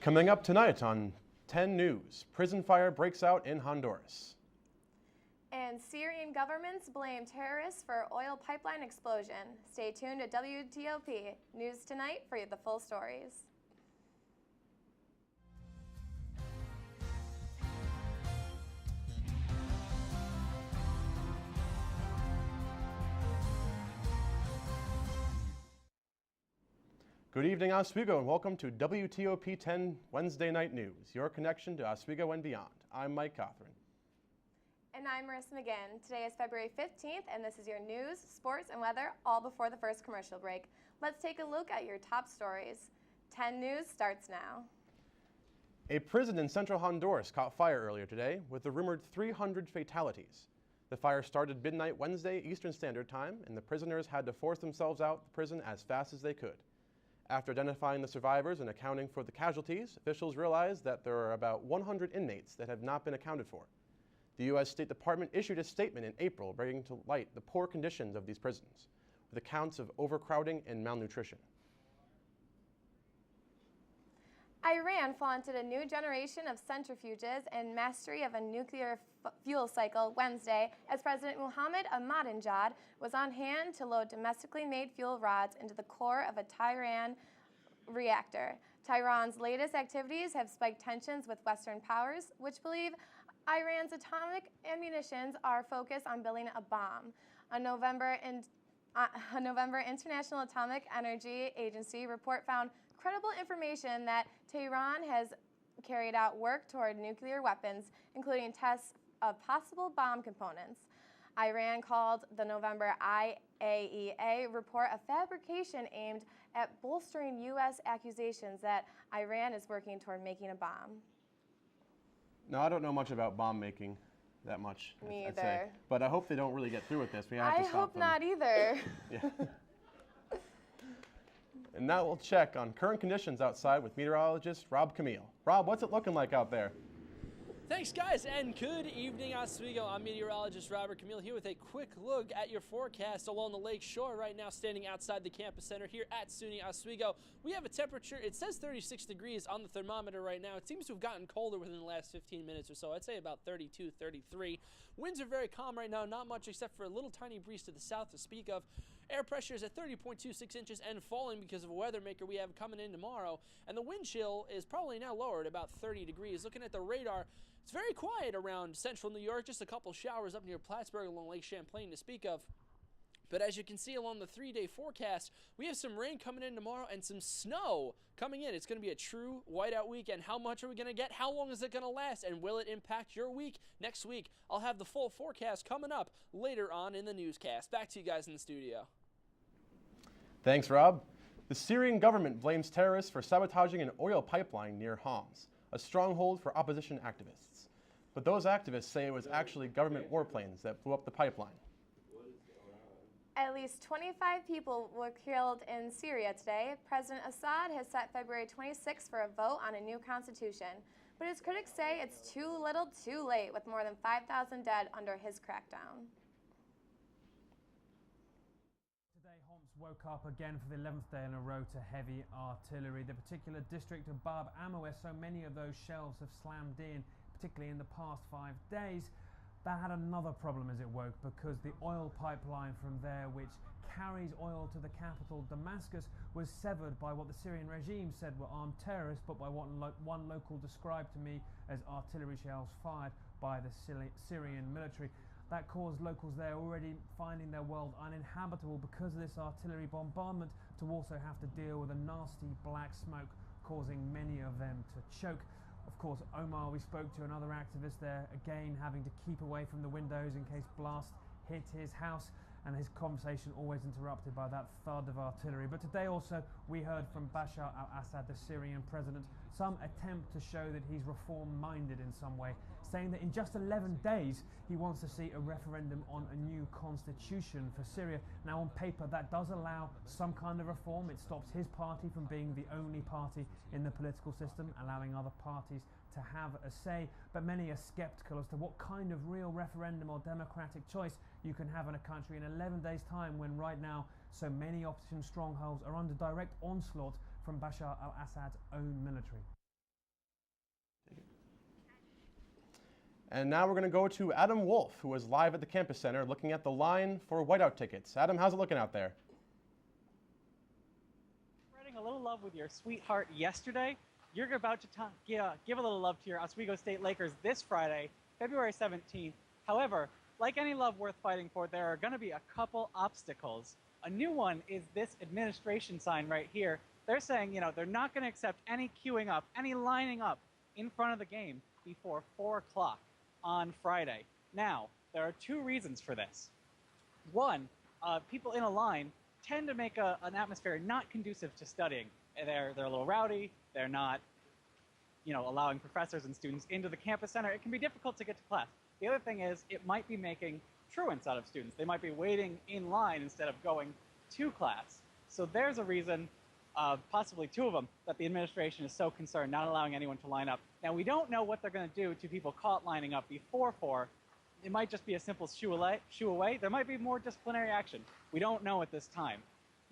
Coming up tonight on 10 News, prison fire breaks out in Honduras. And Syrian governments blame terrorists for oil pipeline explosion. Stay tuned to WTOP News Tonight for the full stories. Good evening, Oswego, and welcome to WTOP 10 Wednesday Night News, your connection to Oswego and beyond. I'm Mike Cothran. And I'm Marissa McGinn. Today is February 15th, and this is your news, sports, and weather, all before the first commercial break. Let's take a look at your top stories. 10 News starts now. A prison in central Honduras caught fire earlier today with a rumored 300 fatalities. The fire started midnight Wednesday Eastern Standard Time, and the prisoners had to force themselves out the prison as fast as they could. After identifying the survivors and accounting for the casualties, officials realized that there are about 100 inmates that have not been accounted for. The U.S. State Department issued a statement in April bringing to light the poor conditions of these prisons, with accounts of overcrowding and malnutrition. Iran flaunted a new generation of centrifuges and mastery of a nuclear fuel cycle Wednesday as President Mohammed Ahmadinejad was on hand to load domestically made fuel rods into the core of a Tehran reactor. Tehran's latest activities have spiked tensions with Western powers, which believe Iran's atomic ammunitions are focused on building a bomb. A November International Atomic Energy Agency report found credible information that Tehran has carried out work toward nuclear weapons, including tests of possible bomb components. Iran called the November IAEA report a fabrication aimed at bolstering U.S. accusations that Iran is working toward making a bomb. Now, I don't know much about bomb making, that much. Me I'd say. either. But I hope they don't really get through with this. We have to I stop hope them. not either. Yeah. And now we'll check on current conditions outside with meteorologist Rob Camille. Rob, what's it looking like out there? Thanks, guys, and good evening, Oswego. I'm meteorologist Robert Camille here with a quick look at your forecast along the lake shore right now, standing outside the campus center here at SUNY Oswego. We have a temperature, it says 36 degrees on the thermometer right now. It seems to have gotten colder within the last 15 minutes or so. I'd say about 32, 33. Winds are very calm right now, not much except for a little tiny breeze to the south to speak of. Air pressure is at 30.26 inches and falling because of a weather maker we have coming in tomorrow. And the wind chill is probably now lower at about 30 degrees. Looking at the radar, it's very quiet around central New York, just a couple showers up near Plattsburgh along Lake Champlain to speak of. But as you can see along the 3-day forecast, we have some rain coming in tomorrow and some snow coming in. It's going to be a true whiteout weekend. How much are we going to get? How long is it going to last? And will it impact your week? Next week, I'll have the full forecast coming up later on in the newscast. Back to you guys in the studio. Thanks, Rob. The Syrian government blames terrorists for sabotaging an oil pipeline near Homs, a stronghold for opposition activists. But those activists say it was actually government warplanes that blew up the pipeline. At least 25 people were killed in Syria today. President Assad has set February 26 for a vote on a new constitution. But his critics say it's too little too late, with more than 5,000 dead under his crackdown. Today, Homs woke up again for the 11th day in a row to heavy artillery. The particular district of Bab Amma, where so many of those shells have slammed in, particularly in the past 5 days, that had another problem as it woke, because the oil pipeline from there, which carries oil to the capital Damascus, was severed by what the Syrian regime said were armed terrorists, but by what one local described to me as artillery shells fired by the Syrian military. That caused locals there, already finding their world uninhabitable because of this artillery bombardment, to also have to deal with a nasty black smoke, causing many of them to choke. Of course, Omar, we spoke to another activist there, again having to keep away from the windows in case blast hit his house, and his conversation always interrupted by that thud of artillery. But today also we heard from Bashar al-Assad, the Syrian president, some attempt to show that he's reform-minded in some way, saying that in just 11 days he wants to see a referendum on a new constitution for Syria. Now, on paper, that does allow some kind of reform. It stops his party from being the only party in the political system, allowing other parties to have a say, but many are skeptical as to what kind of real referendum or democratic choice you can have in a country in 11 days' time, when right now so many opposition strongholds are under direct onslaught from Bashar al-Assad's own military. And now we're going to go to Adam Wolf, who is live at the Campus Center looking at the line for whiteout tickets. Adam, how's it looking out there? Spreading a little love with your sweetheart yesterday. You're about to give a little love to your Oswego State Lakers this Friday, February 17th. However, like any love worth fighting for, there are going to be a couple obstacles. A new one is this administration sign right here. They're saying, they're not going to accept any queuing up, any lining up in front of the game before 4 o'clock on Friday. Now, there are two reasons for this. One, people in a line tend to make an atmosphere not conducive to studying. They're a little rowdy. They're not, allowing professors and students into the campus center. It can be difficult to get to class. The other thing is it might be making truants out of students. They might be waiting in line instead of going to class. So there's a reason, possibly two of them, that the administration is so concerned not allowing anyone to line up. Now, we don't know what they're going to do to people caught lining up before 4. It might just be a simple shoo away. There might be more disciplinary action. We don't know at this time.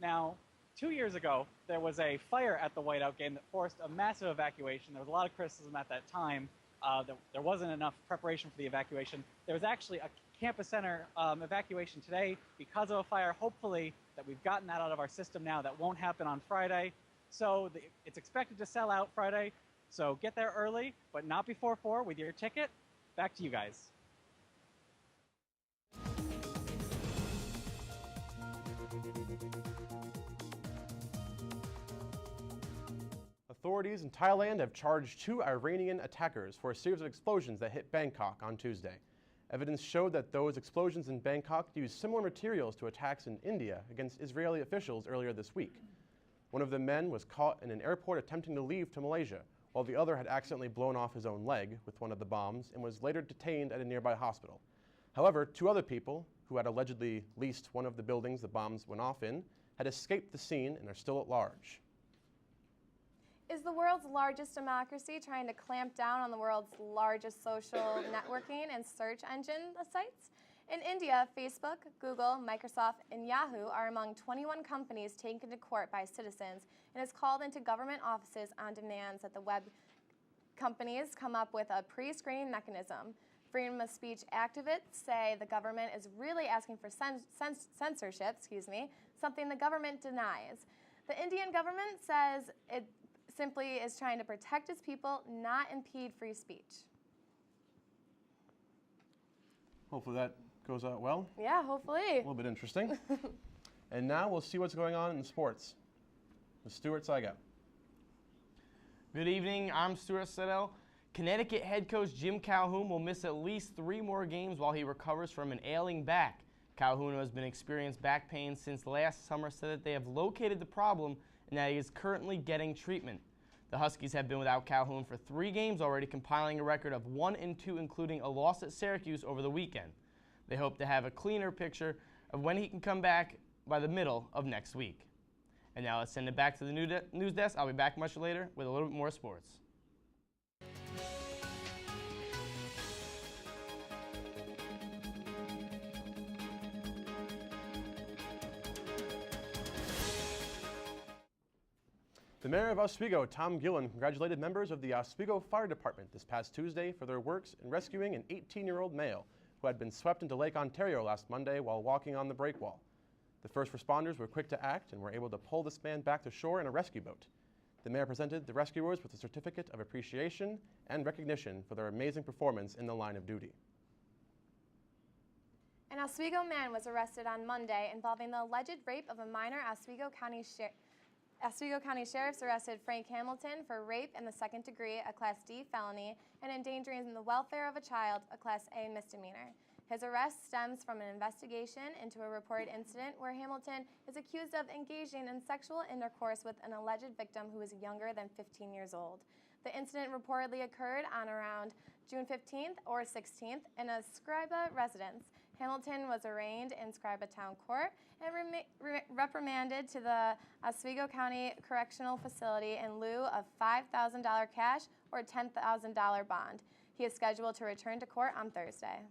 Now, 2 years ago, there was a fire at the whiteout game that forced a massive evacuation. There was a lot of criticism at that time. There wasn't enough preparation for the evacuation. There was actually a campus center evacuation today because of a fire. Hopefully that we've gotten that out of our system now. That won't happen on Friday. So it's expected to sell out Friday. So get there early, but not before 4 with your ticket. Back to you guys. Authorities in Thailand have charged 2 Iranian attackers for a series of explosions that hit Bangkok on Tuesday. Evidence showed that those explosions in Bangkok used similar materials to attacks in India against Israeli officials earlier this week. One of the men was caught in an airport attempting to leave to Malaysia, while the other had accidentally blown off his own leg with one of the bombs and was later detained at a nearby hospital. However, 2 other people, who had allegedly leased one of the buildings the bombs went off in, had escaped the scene and are still at large. Is the world's largest democracy trying to clamp down on the world's largest social networking and search engine sites? In India, Facebook, Google, Microsoft, and Yahoo are among 21 companies taken to court by citizens and is called into government offices on demands that the web companies come up with a pre-screening mechanism. Freedom of speech activists say the government is really asking for censorship, something the government denies. The Indian government says it simply is trying to protect its people, not impede free speech. Hopefully that goes out well. Yeah, hopefully. A little bit interesting. And now we'll see what's going on in sports with Stuart Saigo. Good evening, I'm Stuart Siddell. Connecticut head coach Jim Calhoun will miss at least 3 more games while he recovers from an ailing back. Calhoun, who has been experiencing back pain since last summer, said that they have located the problem and that he is currently getting treatment. The Huskies have been without Calhoun for 3 games already, compiling a record of 1-2, including a loss at Syracuse over the weekend. They hope to have a cleaner picture of when he can come back by the middle of next week. And now let's send it back to the news desk. I'll be back much later with a little bit more sports. The mayor of Oswego, Tom Gillen, congratulated members of the Oswego Fire Department this past Tuesday for their works in rescuing an 18-year-old male who had been swept into Lake Ontario last Monday while walking on the breakwall. The first responders were quick to act and were able to pull this man back to shore in a rescue boat. The mayor presented the rescuers with a certificate of appreciation and recognition for their amazing performance in the line of duty. An Oswego man was arrested on Monday involving the alleged rape of a minor. Oswego County Sheriff's arrested Frank Hamilton for rape in the 2nd degree, a Class D felony, and endangering the welfare of a child, a Class A misdemeanor. His arrest stems from an investigation into a reported incident where Hamilton is accused of engaging in sexual intercourse with an alleged victim who is younger than 15 years old. The incident reportedly occurred on around June 15th or 16th in a Scriba residence. Hamilton was arraigned in Scriba Town Court and reprimanded to the Oswego County Correctional Facility in lieu of $5,000 cash or $10,000 bond. He is scheduled to return to court on Thursday.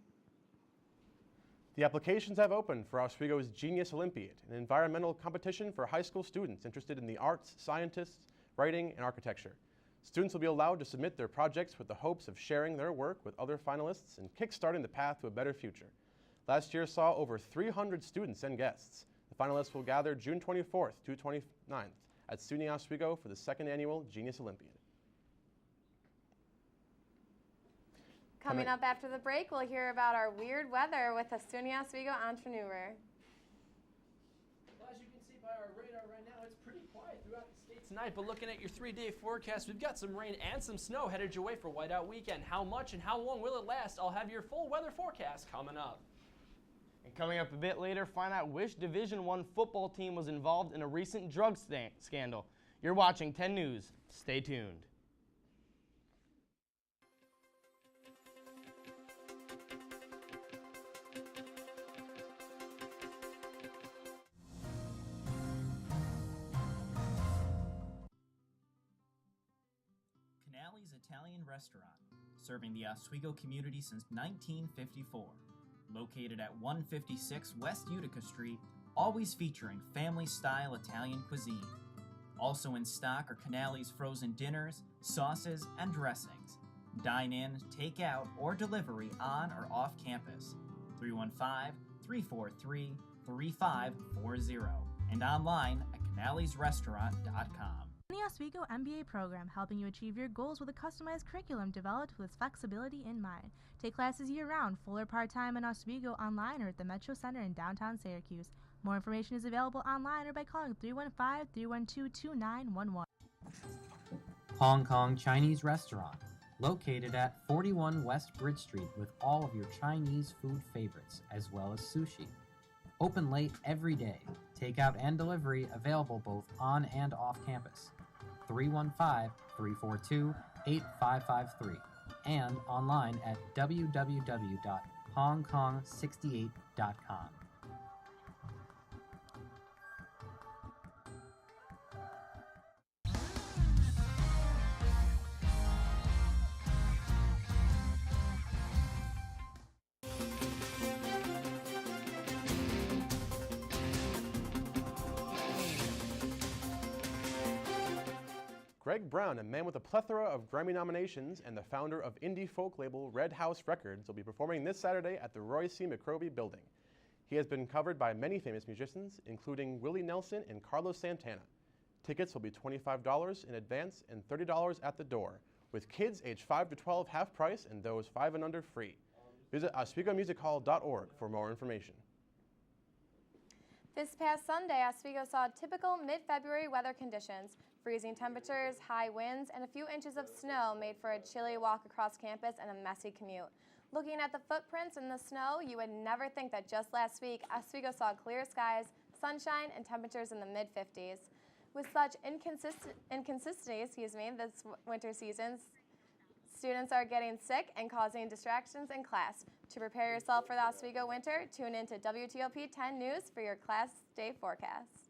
The applications have opened for Oswego's Genius Olympiad, an environmental competition for high school students interested in the arts, scientists, writing, and architecture. Students will be allowed to submit their projects with the hopes of sharing their work with other finalists and kickstarting the path to a better future. Last year saw over 300 students and guests. The finalists will gather June 24th to 29th at SUNY Oswego for the second annual Genius Olympiad. Coming up after the break, we'll hear about our weird weather with a SUNY Oswego entrepreneur. Well, as you can see by our radar right now, it's pretty quiet throughout the state tonight, but looking at your 3-day forecast, we've got some rain and some snow headed your way for Whiteout Weekend. How much and how long will it last? I'll have your full weather forecast coming up. And coming up a bit later, find out which Division I football team was involved in a recent drug scandal. You're watching 10 News. Stay tuned. Canale's Italian Restaurant, serving the Oswego community since 1954. Located at 156 West Utica Street, always featuring family-style Italian cuisine. Also in stock are Canale's frozen dinners, sauces, and dressings. Dine in, take out, or delivery on or off campus. 315-343-3540 and online at canalesrestaurant.com. The Oswego MBA program, helping you achieve your goals with a customized curriculum developed with flexibility in mind. Take classes year-round, full or part-time in Oswego, online or at the Metro Center in downtown Syracuse. More information is available online or by calling 315-312-2911. Hong Kong Chinese Restaurant, located at 41 West Bridge Street with all of your Chinese food favorites, as well as sushi. Open late every day. Takeout and delivery available both on and off campus. 315-342-8553 and online at www.hongkong68.com. Greg Brown, a man with a plethora of Grammy nominations and the founder of indie folk label Red House Records, will be performing this Saturday at the Roy C. McRobey Building. He has been covered by many famous musicians, including Willie Nelson and Carlos Santana. Tickets will be $25 in advance and $30 at the door, with kids aged 5 to 12 half price and those 5 and under free. Visit OswegoMusicHall.org for more information. This past Sunday, Oswego saw typical mid-February weather conditions. Freezing temperatures, high winds, and a few inches of snow made for a chilly walk across campus and a messy commute. Looking at the footprints in the snow, you would never think that just last week, Oswego saw clear skies, sunshine, and temperatures in the mid-50s. With such inconsistency, this winter season, students are getting sick and causing distractions in class. To prepare yourself for the Oswego winter, tune into WTOP 10 News for your class day forecast.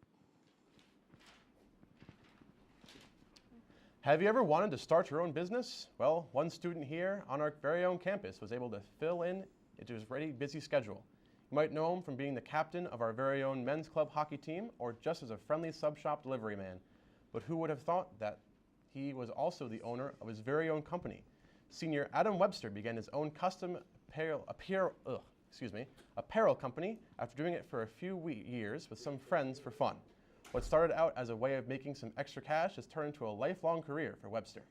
Have you ever wanted to start your own business? Well, one student here on our very own campus was able to fill in into his already busy schedule. You might know him from being the captain of our very own men's club hockey team or just as a friendly sub-shop delivery man. But who would have thought that he was also the owner of his very own company? Senior Adam Webster began his own custom apparel company after doing it for a few years with some friends for fun. What started out as a way of making some extra cash has turned into a lifelong career for Webster.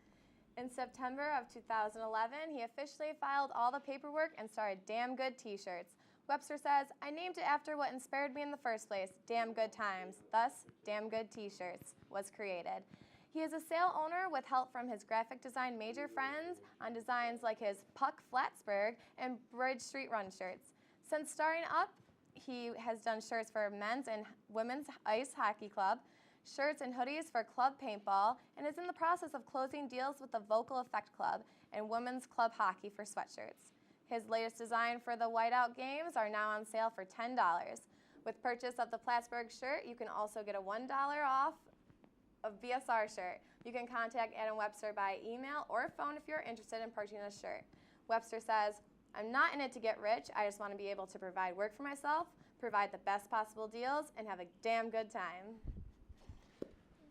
In September of 2011, he officially filed all the paperwork and started Damn Good T-shirts. Webster says, "I named it after what inspired me in the first place, Damn Good Times. Thus, Damn Good T-shirts was created." He is a sale owner with help from his graphic design major friends on designs like his Puck Flatsburgh and Bridge Street Run shirts. Since starting up, he has done shirts for men's and women's ice hockey club, shirts and hoodies for club paintball, and is in the process of closing deals with the Vocal Effect Club and women's club hockey for sweatshirts. His latest design for the Whiteout Games are now on sale for $10. With purchase of the Plattsburgh shirt, you can also get a $1 off a VSR shirt. You can contact Adam Webster by email or phone if you're interested in purchasing a shirt. Webster says, "I'm not in it to get rich. I just want to be able to provide work for myself, provide the best possible deals, and have a damn good time."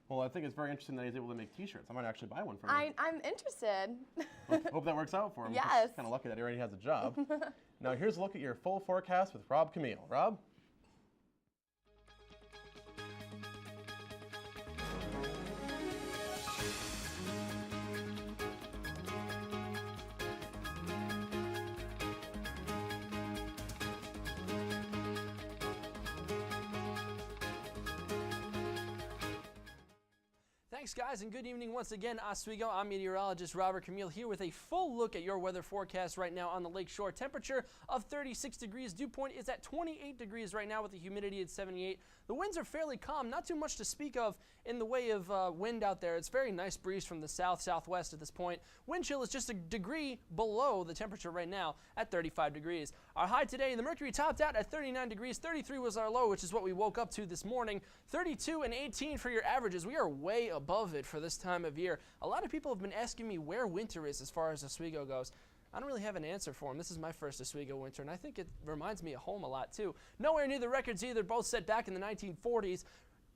Well, I think it's very interesting that he's able to make T-shirts. I might actually buy one from him. I'm interested. Hope that works out for him. Yes. It's kind of lucky that he already has a job. Now here's a look at your full forecast with Rob Camille. Rob? Thanks, guys, and good evening once again, Oswego. I'm meteorologist Robert Camille here with a full look at your weather forecast right now on the lake shore. Temperature of 36 degrees. Dew point is at 28 degrees right now with the humidity at 78. The winds are fairly calm, not too much to speak of in the way of wind out there. It's very nice breeze from the south-southwest at this point. Wind chill is just a degree below the temperature right now at 35 degrees. Our high today, the mercury topped out at 39 degrees. 33 was our low, which is what we woke up to this morning. 32 and 18 for your averages. We are way above it for this time of year. A lot of people have been asking me where winter is as far as Oswego goes. I don't really have an answer for them. This is my first Oswego winter, and I think it reminds me of home a lot, too. Nowhere near the records either, both set back in the 1940s.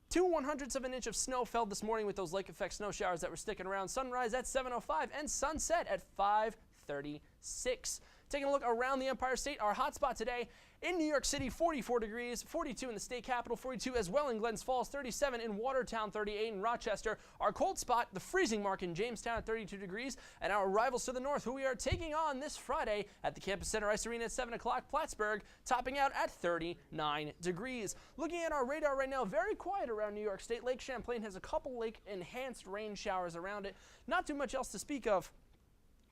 2/100ths of an inch of snow fell this morning with those lake effect snow showers that were sticking around. Sunrise at 7:05 and sunset at 5:36. Taking a look around the Empire State, our hot spot today in New York City, 44 degrees, 42 in the state capital, 42 as well in Glens Falls, 37 in Watertown, 38 in Rochester. Our cold spot, the freezing mark in Jamestown at 32 degrees, and our rivals to the north, who we are taking on this Friday at the Campus Center Ice Arena at 7 o'clock, Plattsburgh, topping out at 39 degrees. Looking at our radar right now, very quiet around New York State. Lake Champlain has a couple lake-enhanced rain showers around it. Not too much else to speak of.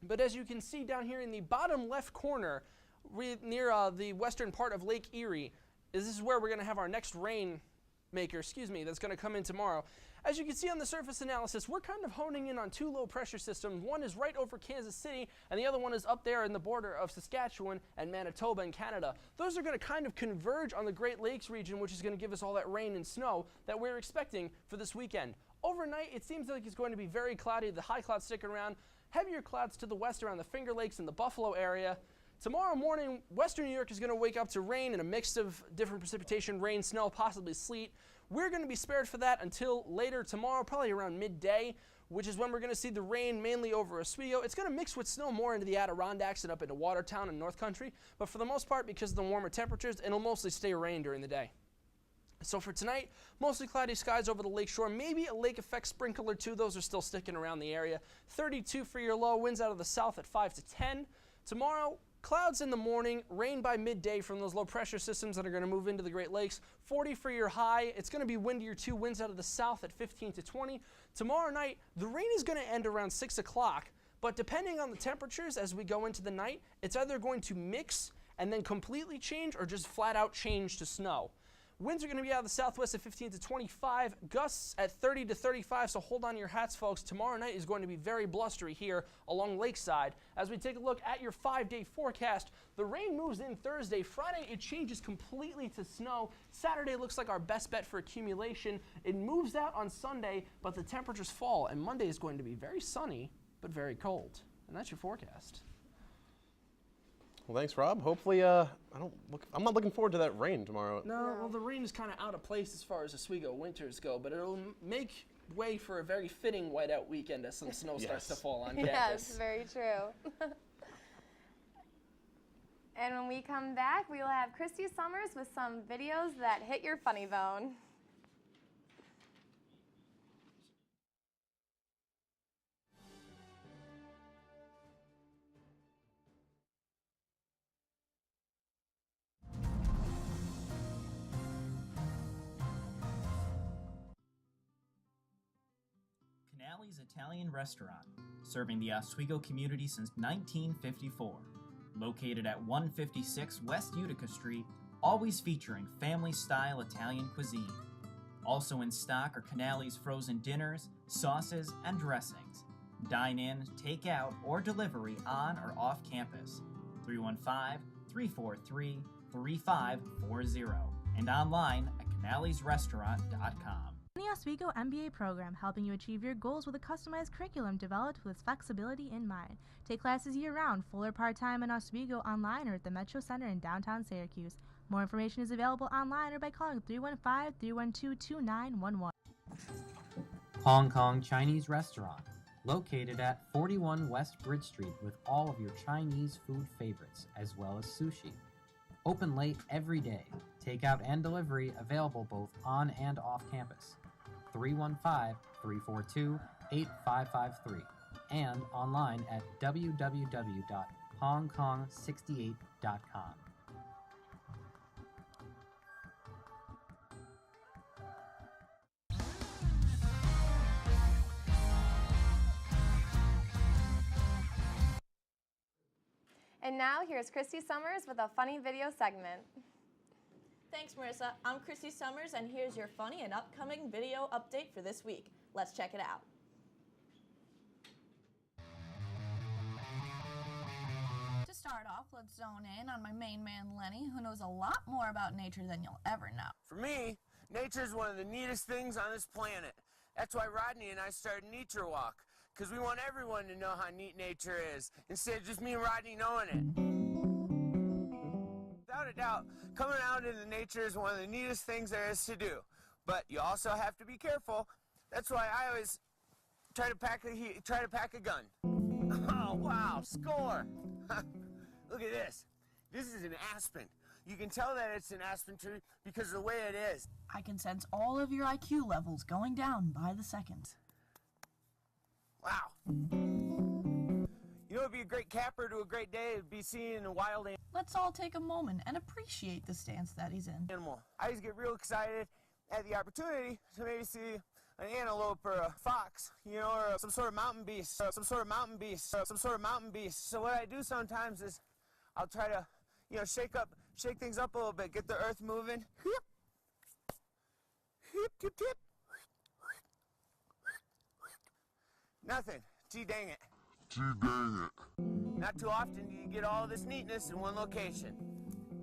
But as you can see down here in the bottom left corner, near the western part of Lake Erie, this is where we're going to have our next rain maker, that's going to come in tomorrow. As you can see on the surface analysis, we're kind of honing in on two low pressure systems. One is right over Kansas City, and the other one is up there in the border of Saskatchewan and Manitoba in Canada. Those are going to kind of converge on the Great Lakes region, which is going to give us all that rain and snow that we're expecting for this weekend. Overnight, it seems like it's going to be very cloudy. The high clouds sticking around. Heavier clouds to the west around the Finger Lakes and the Buffalo area. Tomorrow morning, western New York is going to wake up to rain and a mix of different precipitation, rain, snow, possibly sleet. We're going to be spared for that until later tomorrow, probably around midday, which is when we're going to see the rain mainly over Oswego. It's going to mix with snow more into the Adirondacks and up into Watertown and North Country, but for the most part, because of the warmer temperatures, it'll mostly stay rain during the day. So for tonight, mostly cloudy skies over the lake shore, maybe a lake effect sprinkle or two. Those are still sticking around the area. 32 for your low, winds out of the south at 5 to 10. Tomorrow, clouds in the morning, rain by midday from those low pressure systems that are going to move into the Great Lakes. 40 for your high. It's going to be windier too, winds out of the south at 15 to 20. Tomorrow night, the rain is going to end around 6 o'clock, but depending on the temperatures as we go into the night, it's either going to mix and then completely change or just flat out change to snow. Winds are going to be out of the southwest at 15 to 25, gusts at 30 to 35, so hold on to your hats, folks. Tomorrow night is going to be very blustery here along Lakeside. As we take a look at your 5-day forecast, the rain moves in Thursday. Friday, it changes completely to snow. Saturday looks like our best bet for accumulation. It moves out on Sunday, but the temperatures fall, and Monday is going to be very sunny, but very cold. And that's your forecast. Well, thanks, Rob. Hopefully, I'm not looking forward to that rain tomorrow. No, well, the rain is kind of out of place as far as Oswego winters go, but it'll make way for a very fitting whiteout weekend as some snow starts to fall on campus. Yes, very true. And when we come back, we will have Christy Summers with some videos that hit your funny bone. Canale's Italian Restaurant, serving the Oswego community since 1954. Located at 156 West Utica Street, always featuring family-style Italian cuisine. Also in stock are Canale's frozen dinners, sauces, and dressings. Dine in, take out, or delivery on or off campus. 315-343-3540 and online at canalesrestaurant.com. The Oswego MBA program, helping you achieve your goals with a customized curriculum developed with flexibility in mind. Take classes year-round, full or part-time in Oswego, online or at the Metro Center in downtown Syracuse. More information is available online or by calling 315-312-2911. Hong Kong Chinese Restaurant, located at 41 West Bridge Street with all of your Chinese food favorites, as well as sushi. Open late every day. Takeout and delivery available both on and off campus. 315-342-8553 and online at www.hongkong68.com. And now here's Christy Summers with a funny video segment. Thanks, Marissa. I'm Christy Summers, and here's your funny and upcoming video update for this week. Let's check it out. To start off, let's zone in on my main man, Lenny, who knows a lot more about nature than you'll ever know. For me, nature is one of the neatest things on this planet. That's why Rodney and I started Nature Walk, because we want everyone to know how neat nature is, instead of just me and Rodney knowing it. Without a doubt, coming out into nature is one of the neatest things there is to do. But you also have to be careful. That's why I always try to pack a gun. Oh, wow, score! Look at this. This is an aspen. You can tell that it's an aspen tree because of the way it is. I can sense all of your IQ levels going down by the second. Wow. You know, it'd be a great capper to a great day. It'd be seeing a wild Let's all take a moment and appreciate the stance that he's in. animal. I always get real excited at the opportunity to maybe see an antelope or a fox, you know, or some sort of mountain beast, So what I do sometimes is I'll try to, you know, shake things up a little bit, get the earth moving. Hip, hip, tip, tip. Nothing. Gee dang it. Not too often do you get all this neatness in one location.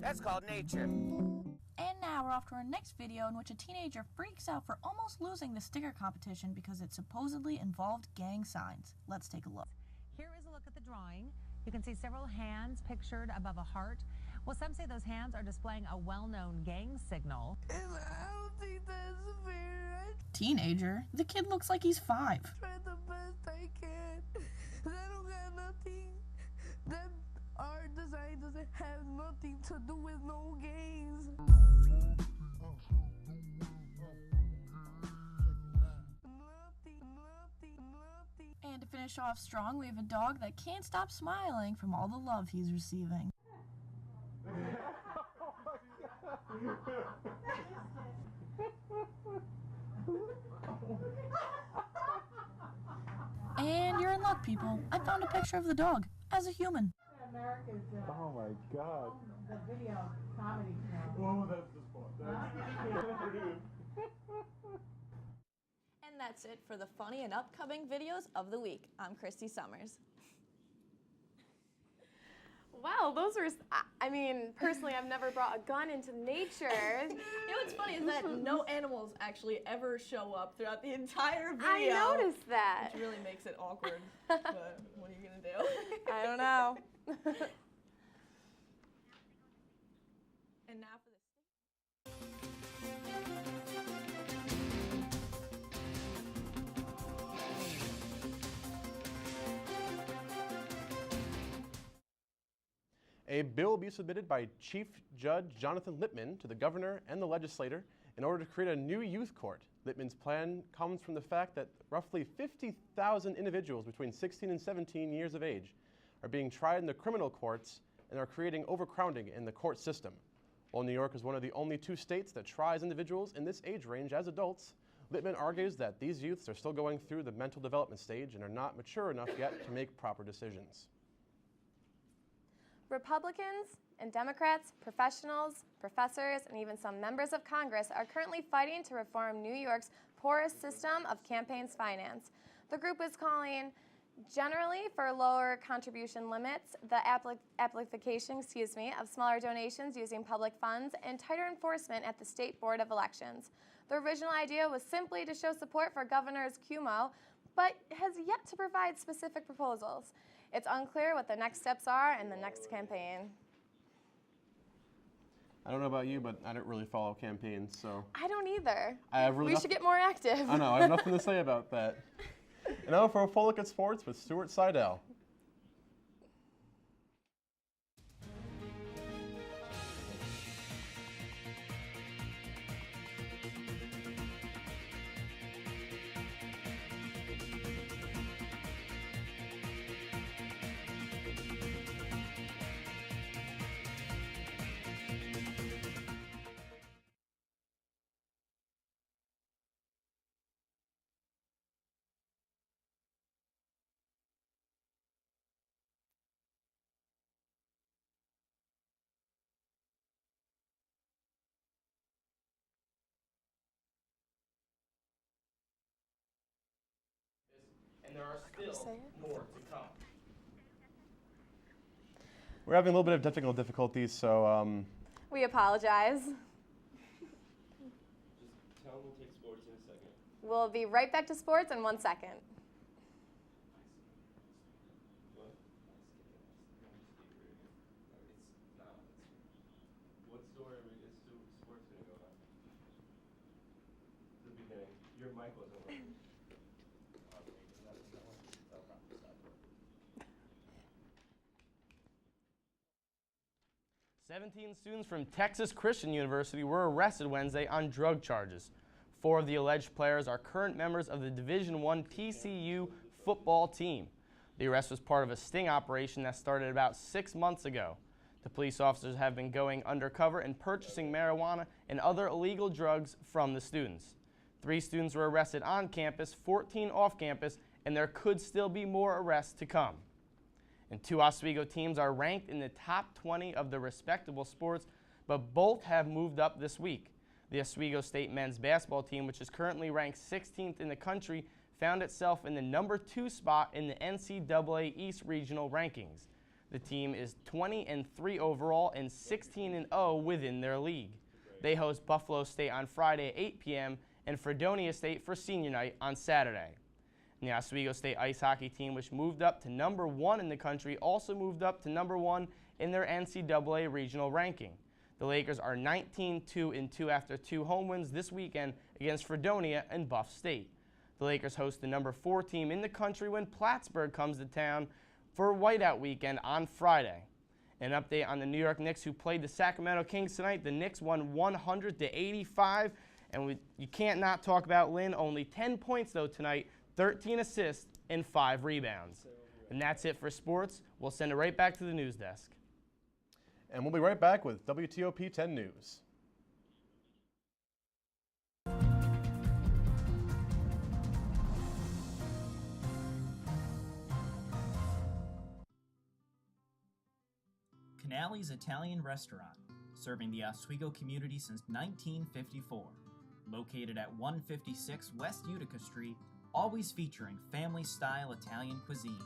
That's called nature. And now we're off to our next video in which a teenager freaks out for almost losing the sticker competition because it supposedly involved gang signs. Let's take a look. Here is a look at the drawing. You can see several hands pictured above a heart. Well, some say those hands are displaying a well-known gang signal. And I don't think that's fair. Teenager? The kid looks like he's 5. I tried the best I can. I don't got nothing. That our design doesn't have nothing to do with no gangs. Nothing. And to finish off strong, we have a dog that can't stop smiling from all the love he's receiving. And you're in luck, people. I found a picture of the dog as a human. Oh my God. The video comedy show. Oh, that's the spot. And that's it for the funny and upcoming videos of the week. I'm Christy Summers. Wow, those were, I mean, personally, I've never brought a gun into nature. You know what's funny is that no animals actually ever show up throughout the entire video. I noticed that. Which really makes it awkward, but what are you going to do? I don't know. And now for the A bill will be submitted by Chief Judge Jonathan Lippman to the governor and the legislator in order to create a new youth court. Lippman's plan comes from the fact that roughly 50,000 individuals between 16 and 17 years of age are being tried in the criminal courts and are creating overcrowding in the court system. While New York is one of the only 2 states that tries individuals in this age range as adults, Lippman argues that these youths are still going through the mental development stage and are not mature enough yet to make proper decisions. Republicans and Democrats, professionals, professors, and even some members of Congress are currently fighting to reform New York's porous system of campaigns finance. The group is calling generally for lower contribution limits, the application of smaller donations using public funds, and tighter enforcement at the State Board of Elections. The original idea was simply to show support for Governor Cuomo, but has yet to provide specific proposals. It's unclear what the next steps are in the next campaign. I don't know about you, but I don't really follow campaigns, so. I don't either. We should get more active. I know, I have nothing to say about that. And now for a full look at sports with Stuart Seidel. And there are still more to come. We're having a little bit of technical difficulties, so We apologize. Just tell them we'll take sports in a second. We'll be right back to sports in 1 second. What? What story is sports going to go on? The beginning. Your mic wasn't working. 17 students from Texas Christian University were arrested Wednesday on drug charges. 4 of the alleged players are current members of the Division I TCU football team. The arrest was part of a sting operation that started about 6 months ago. The police officers have been going undercover and purchasing marijuana and other illegal drugs from the students. 3 students were arrested on campus, 14 off campus, and there could still be more arrests to come. And 2 Oswego teams are ranked in the top 20 of the respectable sports, but both have moved up this week. The Oswego State men's basketball team, which is currently ranked 16th in the country, found itself in the number 2 spot in the NCAA East Regional rankings. The team is 20-3 overall and 16-0 within their league. They host Buffalo State on Friday at 8 p.m. and Fredonia State for senior night on Saturday. And the Oswego State ice hockey team, which moved up to number 1 in the country, also moved up to number 1 in their NCAA regional ranking. The Lakers are 19-2-2 after 2 home wins this weekend against Fredonia and Buff State. The Lakers host the number 4 team in the country when Plattsburgh comes to town for Whiteout weekend on Friday. An update on the New York Knicks, who played the Sacramento Kings tonight. The Knicks won 100-85, and you can't not talk about Lynn. Only 10 points though tonight, 13 assists, and 5 rebounds. And that's it for sports. We'll send it right back to the news desk. And we'll be right back with WTOP 10 News. Canale's Italian Restaurant, serving the Oswego community since 1954. Located at 156 West Utica Street, always featuring family-style Italian cuisine.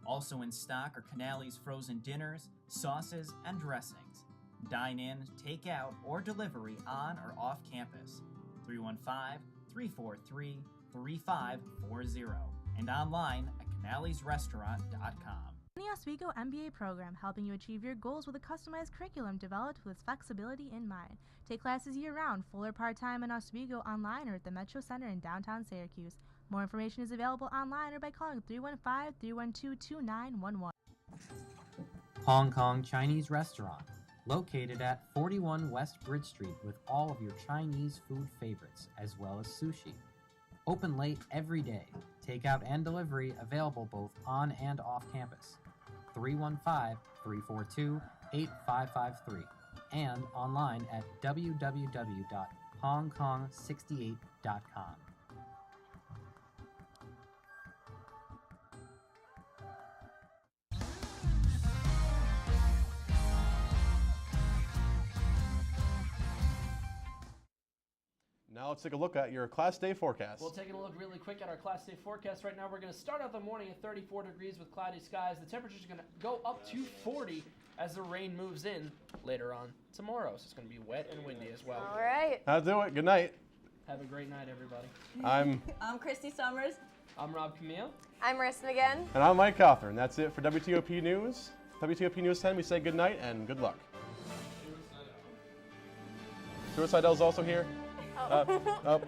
Also in stock are Canale's frozen dinners, sauces, and dressings. Dine in, take out, or delivery on or off campus. 315-343-3540 and online at canalesrestaurant.com. The Oswego MBA program, helping you achieve your goals with a customized curriculum developed with flexibility in mind. Take classes year-round, full or part-time in Oswego, online or at the Metro Center in downtown Syracuse. More information is available online or by calling 315-312-2911. Hong Kong Chinese Restaurant, located at 41 West Bridge Street with all of your Chinese food favorites, as well as sushi. Open late every day. Takeout and delivery available both on and off campus. 315-342-8553 and online at www.hongkong68.com. Now let's take a look at your Class Day forecast. We'll take a look really quick at our Class Day forecast. Right now we're going to start out the morning at 34 degrees with cloudy skies. The temperatures are going to go up to 40 as the rain moves in later on tomorrow. So it's going to be wet and windy as well. All right. That'll do it. Good night. Have a great night, everybody. I'm Christy Summers. I'm Rob Camille. I'm Marissa McGinn. And I'm Mike Cawthorn. That's it for WTOP News. WTOP News 10, we say good night and good luck. Stuart Seidel's also here. Oh.